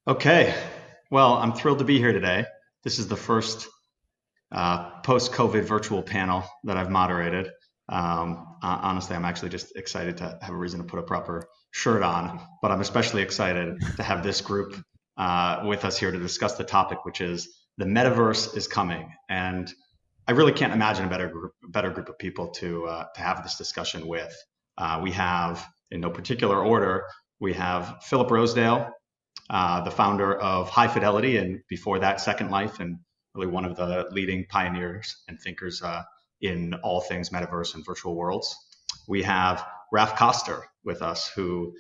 Okay, well, I'm thrilled to be here today. This is the first post-COVID virtual panel that I've moderated. Honestly, I'm actually just excited to have a reason to put a proper shirt on, but I'm especially excited to have this group with us here to discuss the topic, which is the metaverse is coming. And I really can't imagine a better group of people to have this discussion with. We have, in no particular order, we have Philip Rosedale, the founder of High Fidelity, and before that, Second Life, and really one of the leading pioneers and thinkers in all things metaverse and virtual worlds. We have Raph Koster with us, who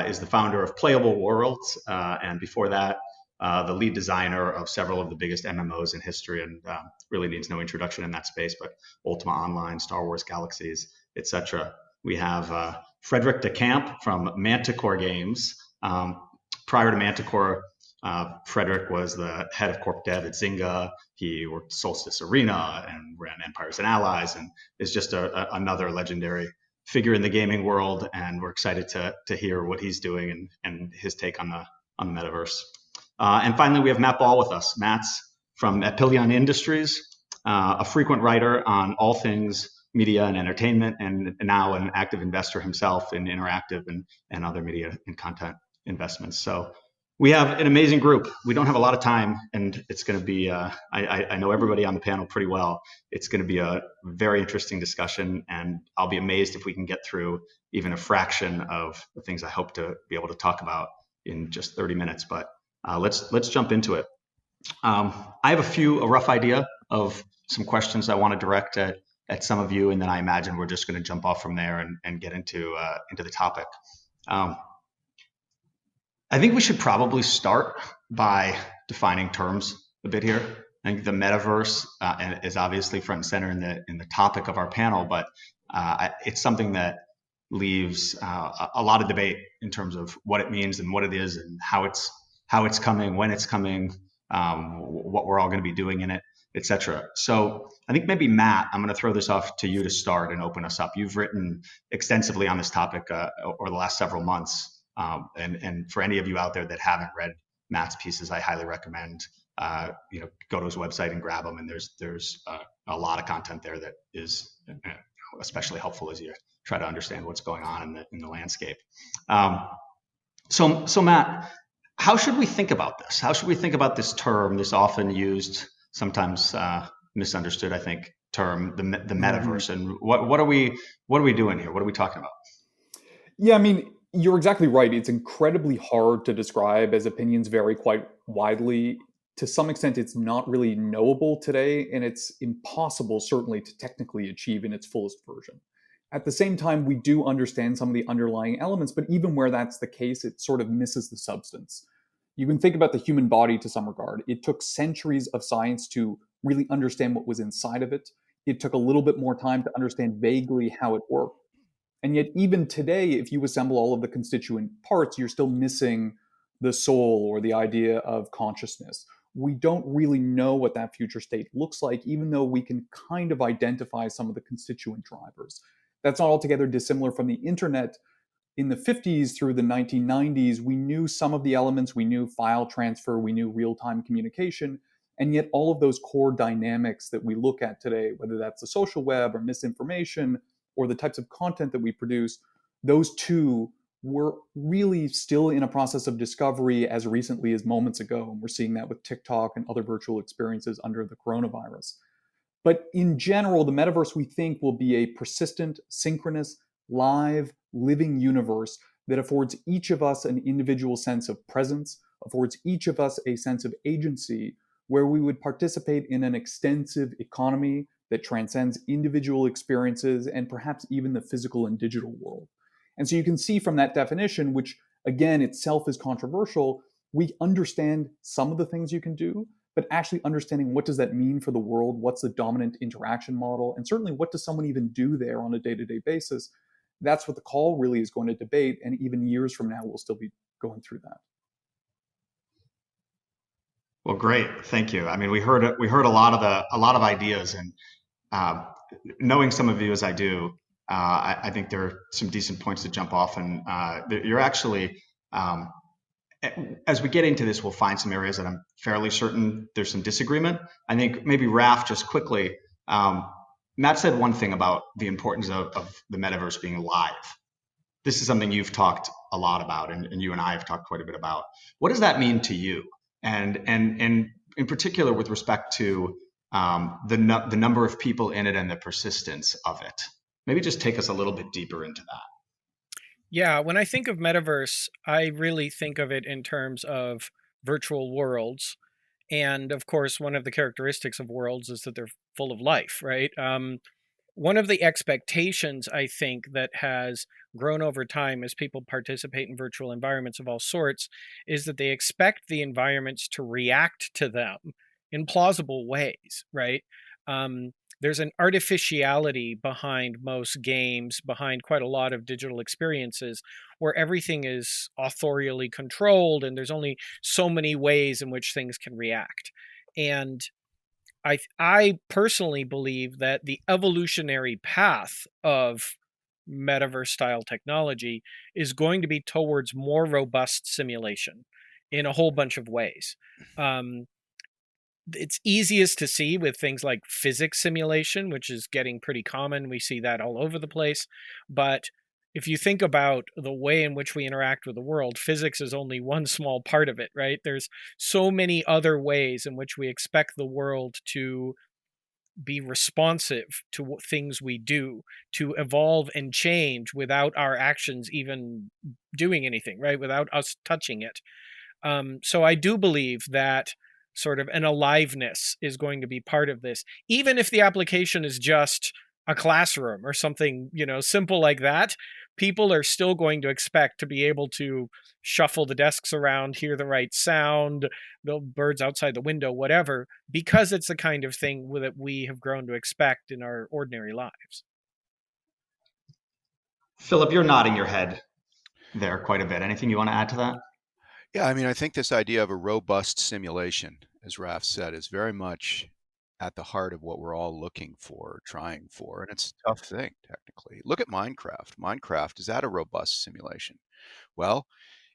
is the founder of Playable Worlds, and before that, the lead designer of several of the biggest MMOs in history, and really needs no introduction in that space, but Ultima Online, Star Wars Galaxies, etc. We have Frederic Descamps from Manticore Games. Prior to Manticore, Frederic was the head of corp dev at Zynga. He worked Solstice Arena and ran Empires and Allies, and is just another legendary figure in the gaming world. And we're excited to hear what he's doing and his take on the metaverse. And finally, we have Matt Ball with us. Matt's from Epyllion Industries, a frequent writer on all things media and entertainment, and now an active investor himself in interactive and other media and content investments. So we have an amazing group. We don't have a lot of time, and it's going to be, I know everybody on the panel pretty well. It's going to be a very interesting discussion, and I'll be amazed if we can get through even a fraction of the things I hope to be able to talk about in just 30 minutes. But let's jump into it. I have a rough idea of some questions I want to direct at some of you, and then I imagine we're just going to jump off from there and get into the topic. I think we should probably start by defining terms a bit here. I think the metaverse is obviously front and center in the topic of our panel, but it's something that leaves a lot of debate in terms of what it means and what it is and how it's coming, when it's coming, what we're all going to be doing in it, etc. So I think maybe Matt, I'm going to throw this off to you to start and open us up. You've written extensively on this topic over the last several months. And for any of you out there that haven't read Matt's pieces, I highly recommend go to his website and grab them. And there's a lot of content there that is especially helpful as you try to understand what's going on in the landscape. So Matt, how should we think about this? How should we think about this term, this often used, sometimes misunderstood, I think, term, the metaverse, and what are we doing here? What are we talking about? Yeah, I mean, you're exactly right. It's incredibly hard to describe, as opinions vary quite widely. To some extent, it's not really knowable today, and it's impossible, certainly, to technically achieve in its fullest version. At the same time, we do understand some of the underlying elements, but even where that's the case, it sort of misses the substance. You can think about the human body to some regard. It took centuries of science to really understand what was inside of it. It took a little bit more time to understand vaguely how it worked. And yet, even today, if you assemble all of the constituent parts, you're still missing the soul or the idea of consciousness. We don't really know what that future state looks like, even though we can kind of identify some of the constituent drivers. That's not altogether dissimilar from the internet. In the 50s through the 1990s, we knew some of the elements. We knew file transfer, we knew real-time communication, and yet all of those core dynamics that we look at today, whether that's the social web or misinformation, or the types of content that we produce, those two were really still in a process of discovery as recently as moments ago. And we're seeing that with TikTok and other virtual experiences under the coronavirus. But in general, the metaverse, we think, will be a persistent, synchronous, live, living universe that affords each of us an individual sense of presence, affords each of us a sense of agency, where we would participate in an extensive economy that transcends individual experiences and perhaps even the physical and digital world. And so you can see from that definition, which again itself is controversial, we understand some of the things you can do, but actually understanding what does that mean for the world, what's the dominant interaction model, and certainly what does someone even do there on a day-to-day basis, that's what the call really is going to debate, and even years from now we'll still be going through that. Well, great, thank you. I mean, we heard a lot of ideas, and knowing some of you as I do, I think there are some decent points to jump off, and you're actually as we get into this, we'll find some areas that I'm fairly certain there's some disagreement. I think maybe Raph, just quickly, Matt said one thing about the importance of the metaverse being live. This is something you've talked a lot about, and you and I have talked quite a bit about. What does that mean to you? And in particular, with respect to the number of people in it and the persistence of it. Maybe just take us a little bit deeper into that. Yeah, when I think of metaverse, I really think of it in terms of virtual worlds. And of course, one of the characteristics of worlds is that they're full of life, right? One of the expectations I think that has grown over time as people participate in virtual environments of all sorts is that they expect the environments to react to them in plausible ways, right? There's an artificiality behind most games, behind quite a lot of digital experiences, where everything is authorially controlled and there's only so many ways in which things can react. And I personally believe that the evolutionary path of metaverse style technology is going to be towards more robust simulation in a whole bunch of ways. Um, it's easiest to see with things like physics simulation, which is getting pretty common. We see that all over the place. But if you think about the way in which we interact with the world, physics is only one small part of it, right? There's so many other ways in which we expect the world to be responsive to things we do, to evolve and change without our actions even doing anything, right? Without us touching it. So I do believe that sort of an aliveness is going to be part of this, even if the application is just a classroom or something, simple like that. People are still going to expect to be able to shuffle the desks around, hear the right sound, the birds outside the window, whatever, because it's the kind of thing that we have grown to expect in our ordinary lives. Philip, you're nodding your head there quite a bit. Anything you want to add to that? Yeah, I mean, I think this idea of a robust simulation, as Raph said, is very much at the heart of what we're all looking for, trying for, and it's a tough thing, technically. Look at Minecraft. Minecraft, is that a robust simulation? Well,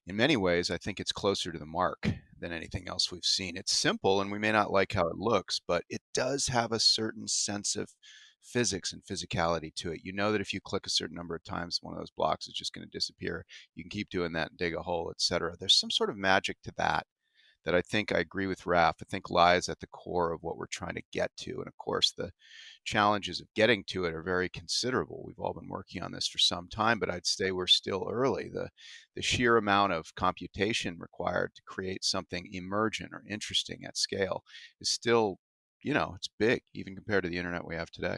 in many ways, I think it's closer to the mark than anything else we've seen. It's simple and we may not like how it looks, but it does have a certain sense of physics and physicality to it. You know that if you click a certain number of times, one of those blocks is just going to disappear. You can keep doing that and dig a hole, etc. There's some sort of magic to that I think I agree with Raph. I think lies at the core of what we're trying to get to. And of course, the challenges of getting to it are very considerable. We've all been working on this for some time, but I'd say we're still early. The sheer amount of computation required to create something emergent or interesting at scale is still, it's big, even compared to the internet we have today.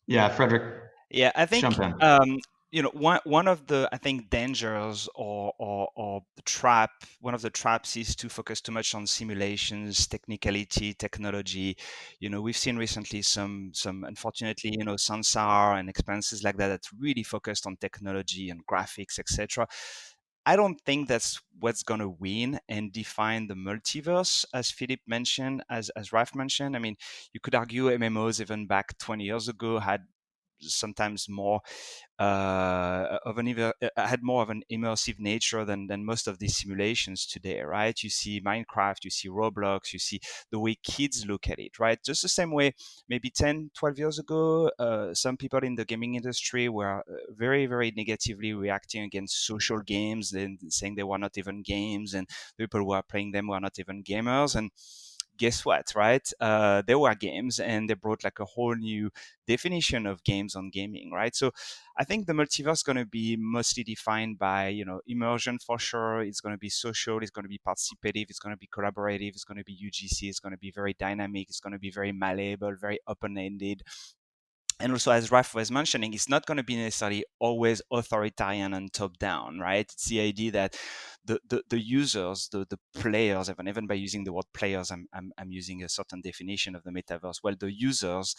Yeah, Frederic, Yeah, I think jump in. one of the dangers or the trap, one of the traps is to focus too much on simulations, technicality, technology. We've seen recently some unfortunately Sansar and expenses like that really focused on technology and graphics, etc. I don't think that's what's going to win and define the multiverse, as Philip mentioned, as Raph mentioned. I mean, you could argue MMOs even back 20 years ago had sometimes more had more of an immersive nature than most of these simulations today, right? You see Minecraft, you see Roblox, you see the way kids look at it, right? Just the same way maybe 10, 12 years ago, some people in the gaming industry were very, very negatively reacting against social games and saying they were not even games, and the people who are playing them were not even gamers. And guess what, right? They were games, and they brought like a whole new definition of games on gaming, right? So I think the multiverse is going to be mostly defined by, immersion for sure. It's going to be social. It's going to be participative. It's going to be collaborative. It's going to be UGC. It's going to be very dynamic. It's going to be very malleable, very open-ended. And also, as Raph was mentioning, it's not going to be necessarily always authoritarian and top-down, right? It's the idea that the users, the players, even by using the word players, I'm using a certain definition of the metaverse. Well, the users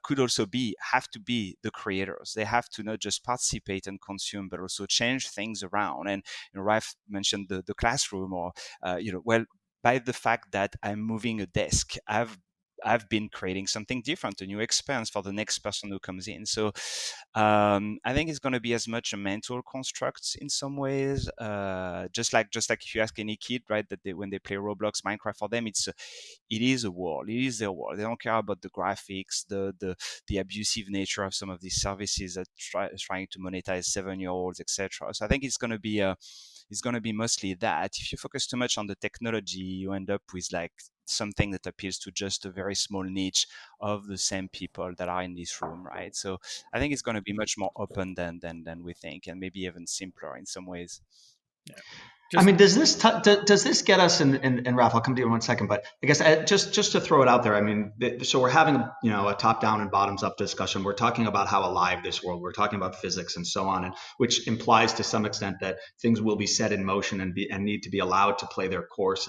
could also have to be the creators. They have to not just participate and consume, but also change things around. And Raph mentioned the classroom, or well, by the fact that I'm moving a desk, I've been creating something different, a new experience for the next person who comes in. So I think it's going to be as much a mental construct in some ways, just like if you ask any kid, right, that when they play Roblox, Minecraft, for them it is a world, it is their world. They don't care about the graphics, the abusive nature of some of these services that trying to monetize 7-year-olds, etc. So I think it's going to be mostly that. If you focus too much on the technology, you end up with like something that appeals to just a very small niche of the same people that are in this room, right? So I think it's going to be much more open than we think, and maybe even simpler in some ways. Yeah. I mean, does this get us and Raph, I'll come to you in 1 second, but I guess just to throw it out there, I mean, so we're having a top down and bottoms up discussion. We're talking about how alive this world. We're talking about physics and so on, and which implies to some extent that things will be set in motion and need to be allowed to play their course.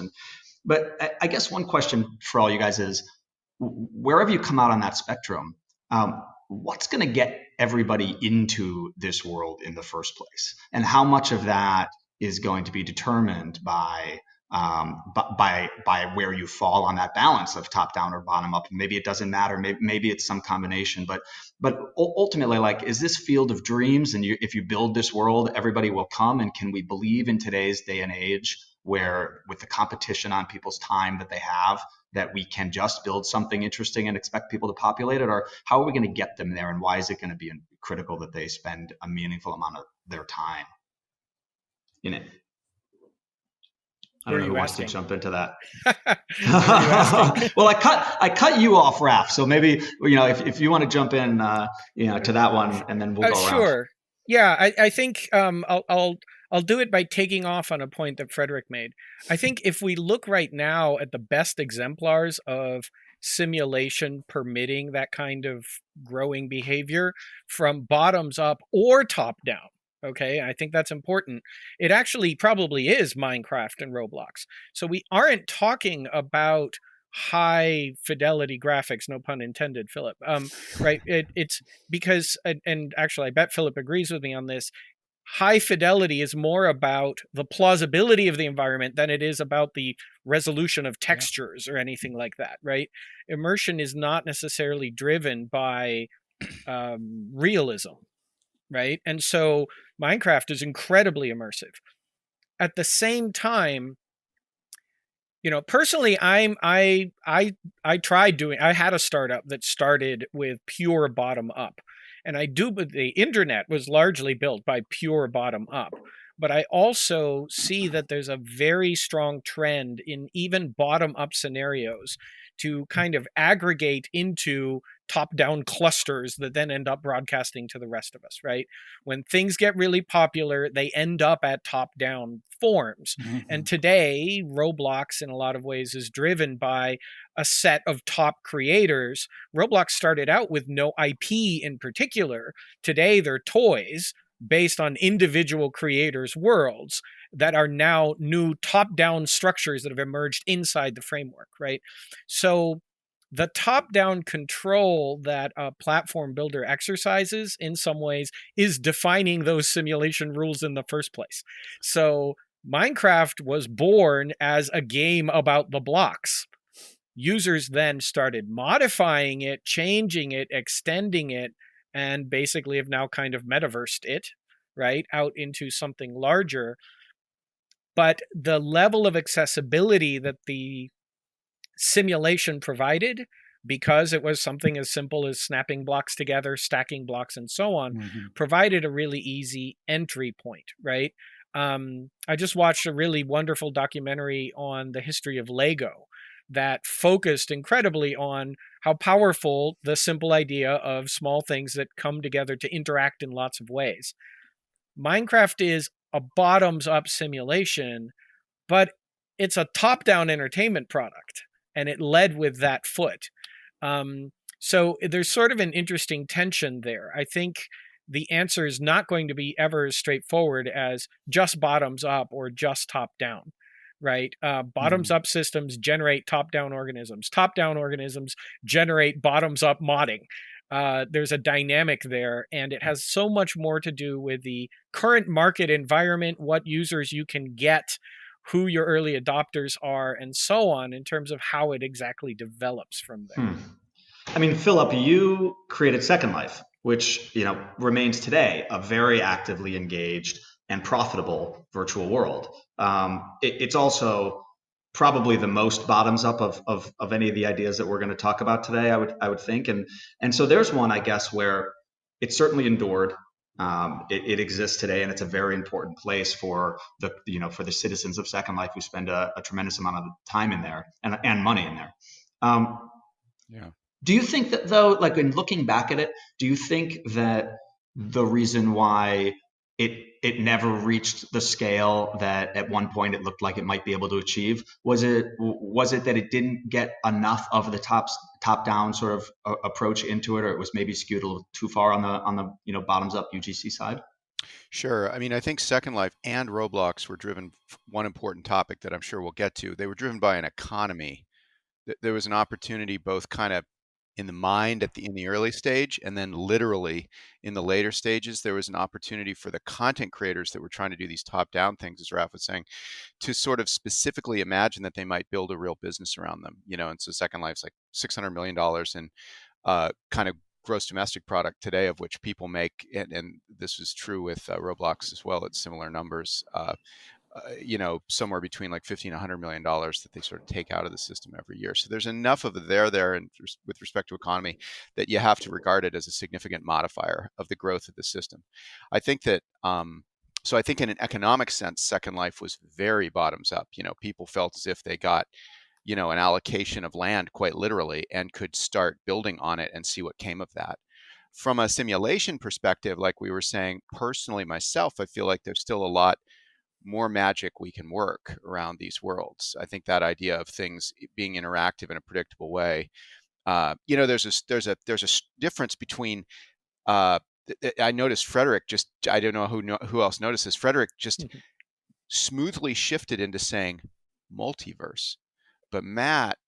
But I guess one question for all you guys is, wherever you come out on that spectrum, what's going to get everybody into this world in the first place, and how much of that is going to be determined by where you fall on that balance of top down or bottom up. Maybe it doesn't matter. Maybe it's some combination. But ultimately, like, is this field of dreams? And if you build this world, everybody will come. And can we believe in today's day and age, where with the competition on people's time that they have, that we can just build something interesting and expect people to populate it? Or how are we going to get them there? And why is it going to be critical that they spend a meaningful amount of their time in it? I don't know who wants to jump into that. Well, I cut you off, Raph. So maybe, if you want to jump in, to that one, and then we'll go around. Sure. Yeah, I think I'll do it by taking off on a point that Frederic made. I think if we look right now at the best exemplars of simulation permitting that kind of growing behavior from bottoms up or top down, okay, I think that's important. It actually probably is Minecraft and Roblox. So we aren't talking about high fidelity graphics, no pun intended, Philip. Right? It's because, and actually, I bet Philip agrees with me on this. High fidelity is more about the plausibility of the environment than it is about the resolution of textures or anything like that, right? Immersion is not necessarily driven by realism, right? And so Minecraft is incredibly immersive. At the same time, personally, I tried doing. I had a startup that started with pure bottom up, and but the internet was largely built by pure bottom up. But I also see that there's a very strong trend in even bottom up scenarios to kind of aggregate into top-down clusters that then end up broadcasting to the rest of us, right? When things get really popular, they end up at top-down forms. Mm-hmm. And today, Roblox, in a lot of ways, is driven by a set of top creators. Roblox started out with no IP in particular. Today, they're toys based on individual creators' worlds that are now new top-down structures that have emerged inside the framework, right? So the top-down control that a platform builder exercises in some ways is defining those simulation rules in the first place. So Minecraft was born as a game about the blocks. Users then started modifying it, changing it, extending it, and basically have now kind of metaversed it, right, out into something larger. But the level of accessibility that the simulation provided, because it was something as simple as snapping blocks together, stacking blocks, and so on, provided a really easy entry point, right? I just watched a really wonderful documentary on the history of Lego that focused incredibly on how powerful the simple idea of small things that come together to interact in lots of ways. Minecraft is a bottoms-up simulation, but it's a top-down entertainment product, and it led with that foot. So there's sort of an interesting tension there. I think the answer is not going to be ever as straightforward as just bottoms up or just top down, right? Bottoms up systems generate top-down organisms. Top-down organisms generate bottoms-up modding. There's a dynamic there, and it has so much more to do with the current market environment, what users you can get, who your early adopters are, and so on, in terms of how it exactly develops from there. I mean, Philip, you created Second Life, which remains today a very actively engaged and profitable virtual world. It's also probably the most bottoms up of any of the ideas that we're going to talk about today. I would think, and so there's one, I guess, where it certainly endured. It exists today, and it's a very important place for the citizens of Second Life who spend a tremendous amount of time in there and money in there. Yeah. Do you think that, though, like in looking back at it, do you think that the reason why it never reached the scale that at one point it looked like it might be able to achieve, was it that it didn't get enough of the top down sort of approach into it, or it was maybe skewed a little too far on the bottoms up UGC side? Sure. I mean, I think Second Life and Roblox were driven, one important topic that I'm sure we'll get to, they were driven by an economy. There was an opportunity both kind of in the mind in the early stage, and then literally in the later stages, there was an opportunity for the content creators that were trying to do these top-down things, as Raph was saying, to sort of specifically imagine that they might build a real business around them. And so Second Life's like $600 million in kind of gross domestic product today, of which people make, and this is true with Roblox as well, at similar numbers. Somewhere between like $50 and $100 million that they sort of take out of the system every year. So there's enough of it there, and with respect to economy, that you have to regard it as a significant modifier of the growth of the system. I think that, so I think in an economic sense, Second Life was very bottoms up. People felt as if they got, an allocation of land quite literally, and could start building on it and see what came of that. From a simulation perspective, like we were saying, personally myself, I feel like there's still a lot more magic we can work around these worlds. I think that idea of things being interactive in a predictable way. There's a difference between. I noticed Frederic just. I don't know who else noticed this. Frederic just smoothly shifted into saying multiverse, but Matt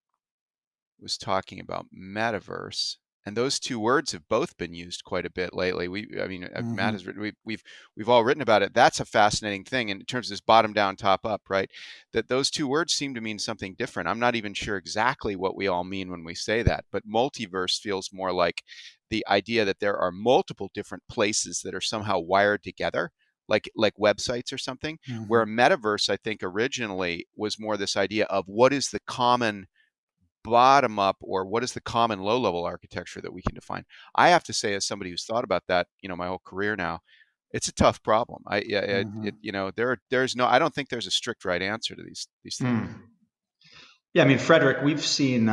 was talking about metaverse. And those two words have both been used quite a bit lately. Matt has written. We've all written about it. That's a fascinating thing in terms of this bottom down, top up, right? That those two words seem to mean something different. I'm not even sure exactly what we all mean when we say that. But multiverse feels more like the idea that there are multiple different places that are somehow wired together, like websites or something. Where metaverse, I think, originally was more this idea of what is the common bottom up, or what is the common low level architecture that we can define. I have to say, as somebody who's thought about that, my whole career now, it's a tough problem. I don't think there's a strict right answer to these things. Yeah, I mean, Frederic, we've seen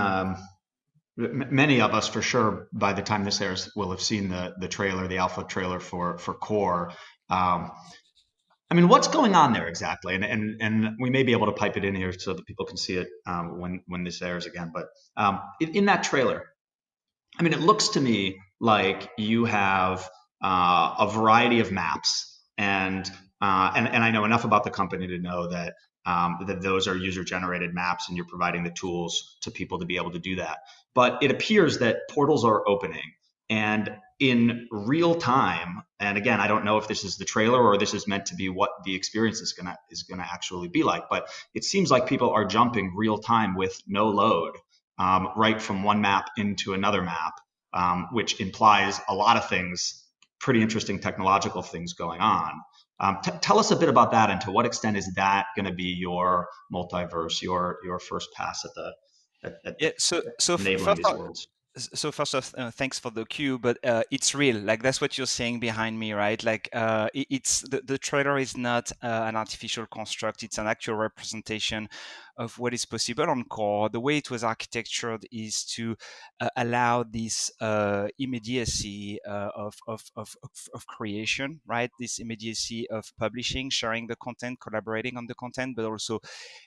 many of us, for sure, by the time this airs, will have seen the trailer, the alpha trailer for Core. I mean, what's going on there exactly? And we may be able to pipe it in here so that people can see it when this airs again. But in that trailer, I mean, it looks to me like you have a variety of maps, and I know enough about the company to know that that those are user-generated maps, and you're providing the tools to people to be able to do that. But it appears that portals are opening, and in real time. And again, I don't know if this is the trailer or this is meant to be what the experience is gonna actually be like. But it seems like people are jumping real time with no load right from one map into another map, which implies a lot of things, pretty interesting technological things going on. Tell us a bit about that, and to what extent is that going to be your multiverse, your first pass at enabling these worlds? So first off, thanks for the cue, but it's real. Like, that's what you're saying behind me, right? Like, it's the trailer is not an artificial construct. It's an actual representation of what is possible on Core. The way it was architectured is to allow this immediacy of creation, right? This immediacy of publishing, sharing the content, collaborating on the content, but also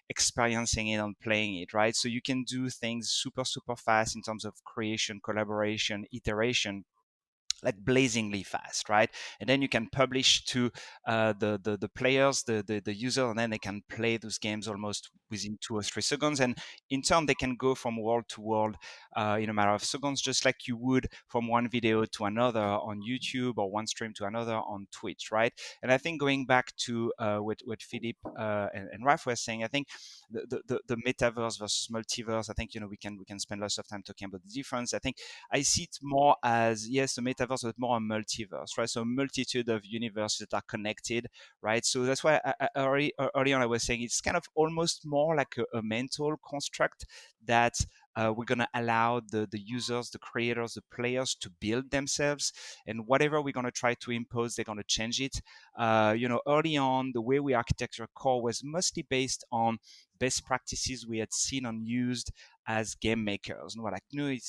experiencing it and playing it, right? So you can do things super fast in terms of creation, collaboration, iteration. like blazingly fast, right? And then you can publish to the players, the user, and then they can play those games almost within 2 or 3 seconds. And in turn, they can go from world to world in a matter of seconds, just like you would from one video to another on YouTube or one stream to another on Twitch, right? And I think going back to what Philippe and Raph were saying, I think the metaverse versus multiverse, I think we can spend lots of time talking about the difference. I think I see it more as, yes, a metaverse, but more a multiverse, right? So a multitude of universes that are connected, right? So that's why early on I was saying it's kind of almost more like a mental construct that we're going to allow the users, the creators, the players to build themselves, and whatever we're going to try to impose, they're going to change it. Early on, the way we architecture core was mostly based on best practices we had seen and used as game makers. And we're like, no, it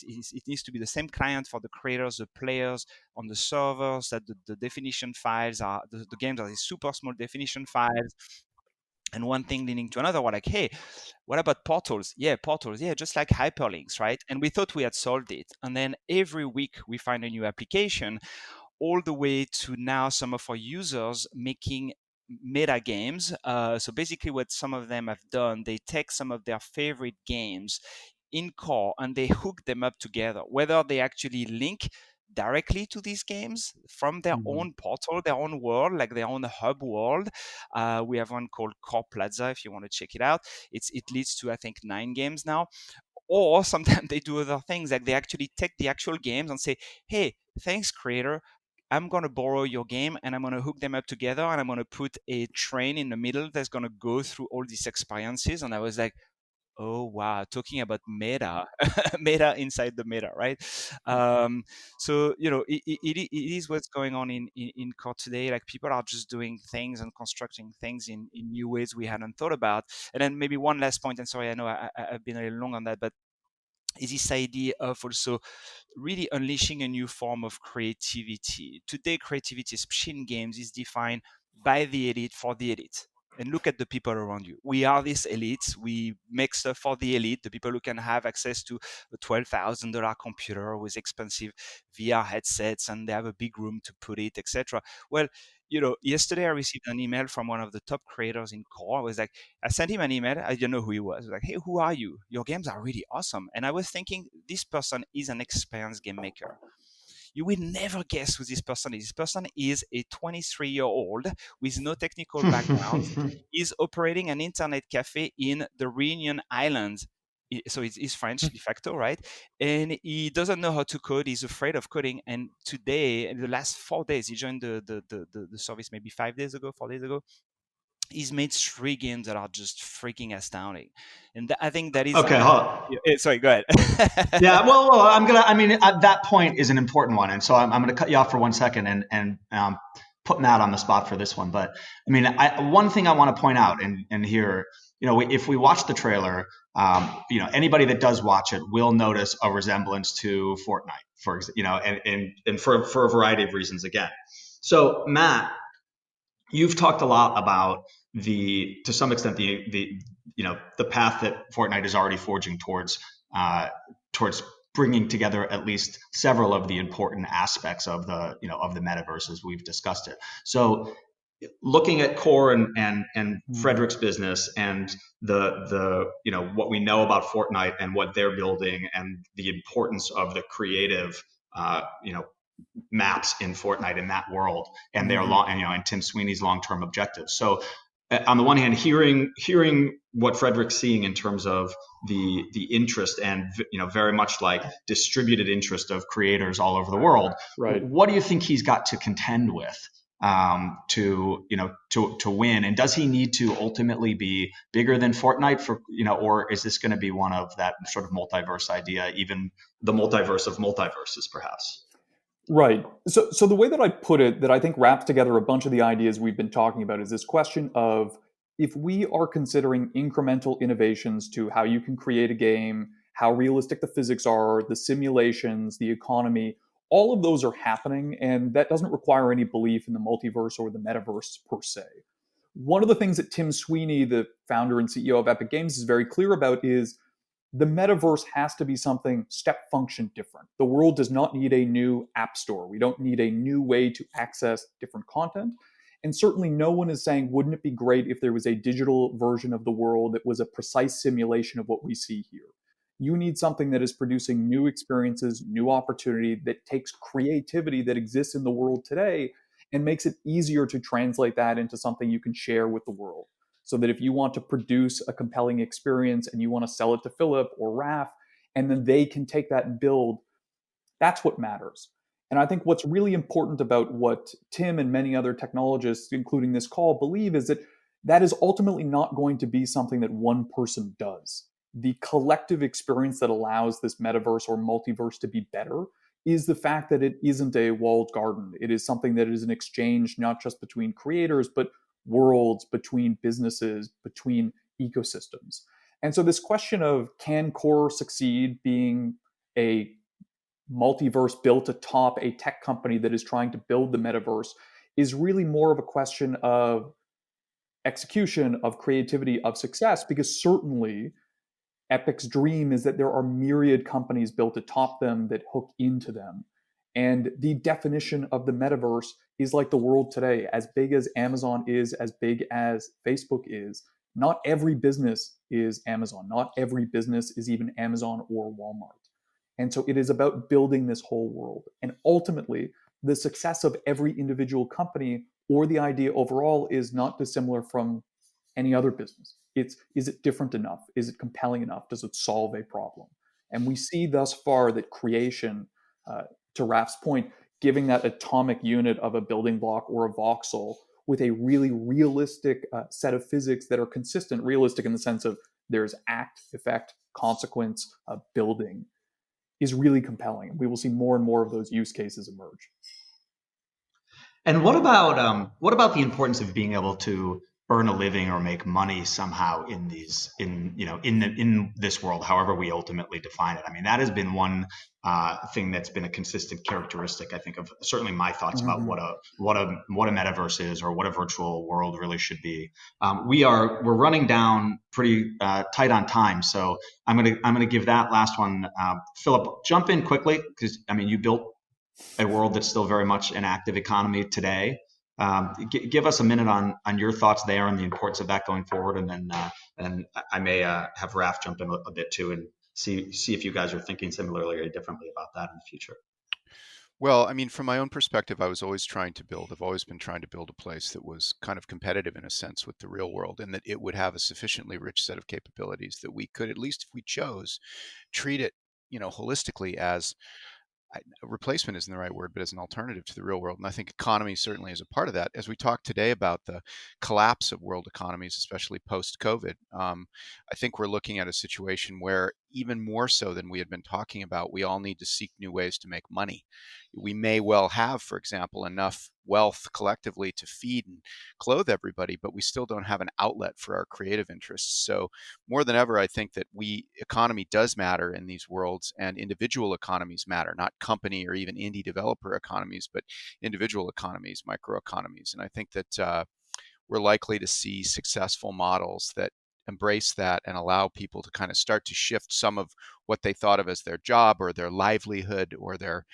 needs to be the same client for the creators, the players on the servers, that the definition files are, the games are these super small definition files. And one thing leading to another, we're like, hey, what about portals? Yeah, portals. Yeah, just like hyperlinks, right? And we thought we had solved it. And then every week we find a new application, all the way to now some of our users making meta games. So basically what some of them have done, they take some of their favorite games in core and they hook them up together, whether they actually link directly to these games from their own portal, their own world, like their own hub world. We have one called Core Plaza, if you want to check it out. It leads to, I think, 9 games now. Or sometimes they do other things, like they actually take the actual games and say, hey, thanks, creator, I'm going to borrow your game and I'm going to hook them up together and I'm going to put a train in the middle that's going to go through all these experiences. And I was like, oh, wow, talking about meta, meta inside the meta, right? So, it is what's going on in core today. Like people are just doing things and constructing things in new ways we hadn't thought about. And then maybe one last point, and sorry, I know I've been a little long on that, but is this idea of also really unleashing a new form of creativity. Today, creativity, especially in games, is defined by the elite for the elite. And look at the people around you. We are these elites. We make stuff for the elite, the people who can have access to a $12,000 computer with expensive VR headsets, and they have a big room to put it, etc. Well, yesterday I received an email from one of the top creators in core. I sent him an email. I didn't know who he was. I was like, hey, who are you? Your games are really awesome. And I was thinking, this person is an experienced game maker. You will never guess who this person is. This person is a 23-year-old with no technical background. He's operating an internet cafe in the Reunion Islands. So he's French de facto, right? And he doesn't know how to code. He's afraid of coding. And today, in the last 4 days, he joined the service maybe 4 days ago. He's made 3 games that are just freaking astounding. And I think that is... Okay, hold on. Sorry, go ahead. Yeah, well, that point is an important one. And so I'm going to cut you off for 1 second and put Matt on the spot for this one. But one thing I want to point out and here, if we watch the trailer, anybody that does watch it will notice a resemblance to Fortnite, and for a variety of reasons again. So Matt, you've talked a lot about to some extent the path that Fortnite is already forging towards bringing together at least several of the important aspects of the metaverse as we've discussed it. So looking at Core and Frederic's business and the what we know about Fortnite and what they're building and the importance of the creative maps in Fortnite in that world and their and Tim Sweeney's long-term objectives. So on the one hand, hearing what Frederic's seeing in terms of the interest and very much like distributed interest of creators all over the world, right? What do you think he's got to contend with to win? And does he need to ultimately be bigger than Fortnite or is this going to be one of that sort of multiverse idea, even the multiverse of multiverses, perhaps? Right. So the way that I put it, that I think wraps together a bunch of the ideas we've been talking about, is this question of, if we are considering incremental innovations to how you can create a game, how realistic the physics are, the simulations, the economy, all of those are happening, and that doesn't require any belief in the multiverse or the metaverse per se. One of the things that Tim Sweeney, the founder and CEO of Epic Games, is very clear about is the metaverse has to be something step function different. The world does not need a new app store. We don't need a new way to access different content. And certainly no one is saying, wouldn't it be great if there was a digital version of the world that was a precise simulation of what we see here? You need something that is producing new experiences, new opportunity, that takes creativity that exists in the world today and makes it easier to translate that into something you can share with the world. So that if you want to produce a compelling experience and you want to sell it to Philip or Raph, and then they can take that and build, that's what matters. And I think what's really important about what Tim and many other technologists, including this call, believe is that that is ultimately not going to be something that one person does. The collective experience that allows this metaverse or multiverse to be better is the fact that it isn't a walled garden. It is something that is an exchange not just between creators, but worlds, between businesses, between ecosystems. And so this question of can Core succeed being a multiverse built atop a tech company that is trying to build the metaverse is really more of a question of execution, of creativity, of success, because certainly Epic's dream is that there are myriad companies built atop them that hook into them. And the definition of the metaverse is like the world today. As big as Amazon is, as big as Facebook is, not every business is Amazon. Not every business is even Amazon or Walmart. And so it is about building this whole world. And ultimately, the success of every individual company or the idea overall is not dissimilar from any other business. It's, is it different enough? Is it compelling enough? Does it solve a problem? And we see thus far that creation, to Raph's point, giving that atomic unit of a building block or a voxel with a really realistic set of physics that are consistent, realistic in the sense of there's act, effect, consequence, building, is really compelling. We will see more and more of those use cases emerge. And what about the importance of being able to earn a living or make money somehow in this world, however we ultimately define it? I mean, that has been one thing that's been a consistent characteristic, I think, of certainly my thoughts about what a metaverse is or what a virtual world really should be. We're running down pretty tight on time, so I'm gonna give that last one. Philip, jump in quickly, because I mean, you built a world that's still very much an active economy today. Give us a minute on your thoughts there and the importance of that going forward, and then I may have Raph jump in a bit too and see if you guys are thinking similarly or differently about that in the future. Well, I mean, from my own perspective, I've always been trying to build a place that was kind of competitive in a sense with the real world, and that it would have a sufficiently rich set of capabilities that we could, at least if we chose, treat it, holistically as replacement isn't the right word, but as an alternative to the real world. And I think economy certainly is a part of that. As we talk today about the collapse of world economies, especially post-COVID, I think we're looking at a situation where even more so than we had been talking about, we all need to seek new ways to make money. We may well have, for example, enough wealth collectively to feed and clothe everybody, but we still don't have an outlet for our creative interests. So more than ever, I think that economy does matter in these worlds, and individual economies matter, not company or even indie developer economies, but individual economies, microeconomies. And I think that we're likely to see successful models that embrace that and allow people to kind of start to shift some of what they thought of as their job or their livelihood or their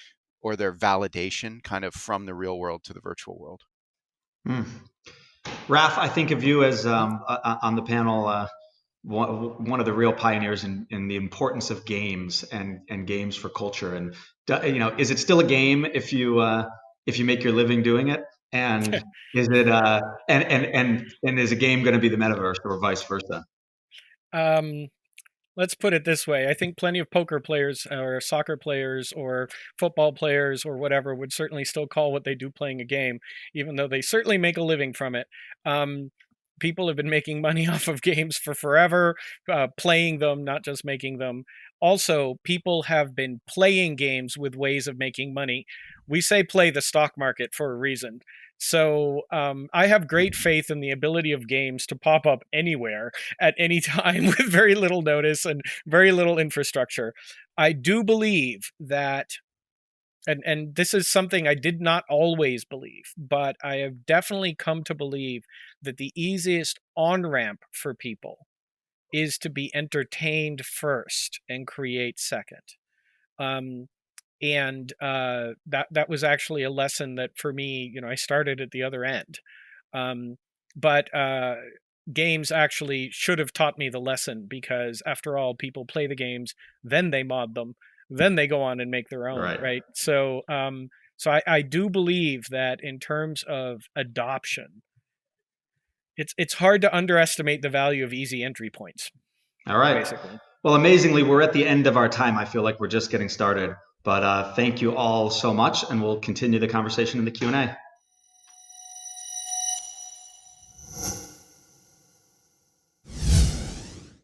validation kind of from the real world to the virtual world. Raph, I think of you as on the panel, one of the real pioneers in the importance of games and games for culture. And is it still a game if you make your living doing it? And is it and is a game going to be the metaverse or vice versa? Let's put it this way. I think plenty of poker players or soccer players or football players or whatever would certainly still call what they do playing a game, even though they certainly make a living from it. People have been making money off of games for forever, playing them, not just making them. Also, people have been playing games with ways of making money. We say play the stock market for a reason. So I have great faith in the ability of games to pop up anywhere at any time with very little notice and very little infrastructure. I do believe that, and this is something I did not always believe, but I have definitely come to believe that the easiest on-ramp for people is to be entertained first and create second. That was actually a lesson that for me, I started at the other end. But games actually should have taught me the lesson, because after all, people play the games, then they mod them, then they go on and make their own, right? So I do believe that in terms of adoption, it's hard to underestimate the value of easy entry points. All right. Basically. Well, amazingly, we're at the end of our time. I feel like we're just getting started. But thank you all so much, and we'll continue the conversation in the Q&A.